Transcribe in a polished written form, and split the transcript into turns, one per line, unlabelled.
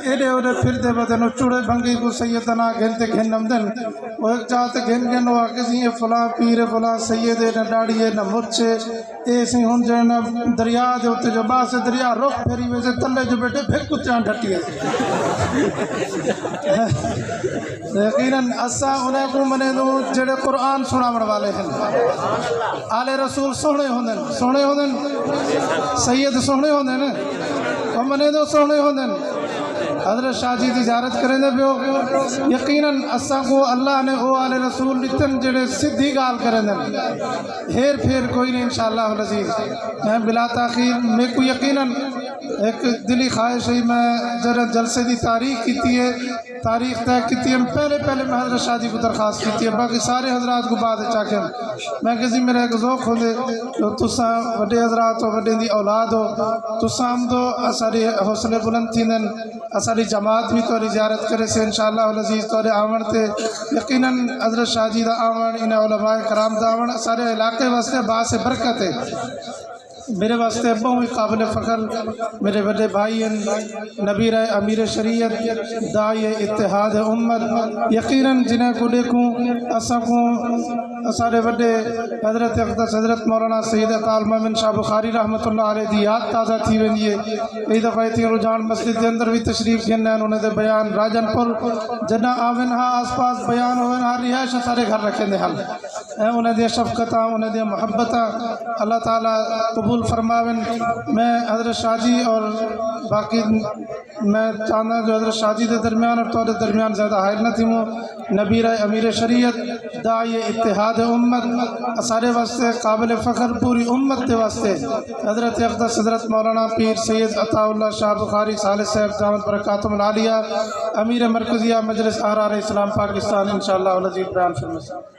ایڈے اوڈے پھر دے بدن چوڑے بھنگی کو سیدنا گھنتے گھنم دن وہ ایک جاتے گھن گھن ہوا کسی فلاں پیر فلاں سیدے نہ ڈاڑیے نہ مرچے ایسی ہون جو نہ دریا دے ہوتے جو باس دریا رخ پھری ویسے تلے جو بیٹے پھر کچھاں ڈھٹی ہے یقیناً اسا انہیں کو منے دو جڑے قرآن سنا مر والے ہیں آل رسول سونے ہوندن سید سونے ہوندن اور منے دو سونے ہوندن حضرت شاہ جی تجارت کریں دے بیو یقیناً اسا کو اللہ نے او آل رسول لتن جڑے صدی گال کریں دے ہیر پھیر کوئی نہیں انشاءاللہ العزیز میں بلا تاخیر میں کو یقیناً ایک دلی خواہش ہے میں ذرا جلسے دی تاریخ کیتی ہے تاریخ طے کیتی ہے پہلے میں حضرت شاہ جی کو درخواست کیتی ہے باقی سارے حضرات کو بعد چاکیں میں کسی میرا ایک ذوق ہو دے تساں وڈے حضرات ہو وڈے دی اولاد ہو تساں ہم دو ساری حوصلے بلند تھی دن ساری جماعت بھی تو زیارت کرے سے انشاءاللہ العزیز تو آمن تے یقیناً حضرت شاہ جی دا آمن انہیں علماء کرام دا آمن سارے علاقے واسطے باعث برکت ہے میرے واسطے بہت قابل فخر میرے بڑے بھائی نبی رائے امیر شریعت دائی اتحاد امت یقیناً جنہیں کو دیکھوں اساں کو سارے بڑے حضرت اقدس حضرت مولانا سید عطا مومن شاہ بخاری رحمۃ اللہ علیہ دی یاد تازہ تھی وینی ہے ای دفعہ تھی رجحان مسجد کے اندر بھی تشریف گھننے انہوں نے بیان راجن پور جنا آون ہاں آس پاس بیان ہوئے ہاں رہائش سارے گھر رکھیں دے حل انہیں دے شفقتاں انہیں دے محبتاں اللہ تعالیٰ قبول فرماون میں حضرت شاہ جی اور باقی میں چاہنا جو حضرت شاہ جی دے درمیان اور تو درمیان زیادہ حائل نہ تھی ہوں نبی رائے امیر شریعت دائی اتحاد امت سارے واسطے قابل فخر پوری امت دے واسطے حضرت اقدس حضرت مولانا پیر سید عطا اللہ شاہ بخاری صالح صاحب دامت برکاتہم العالیہ امیر مرکزیہ مجلس احرار اسلام پاکستان انشاءاللہ العزیز بیان فرمائیں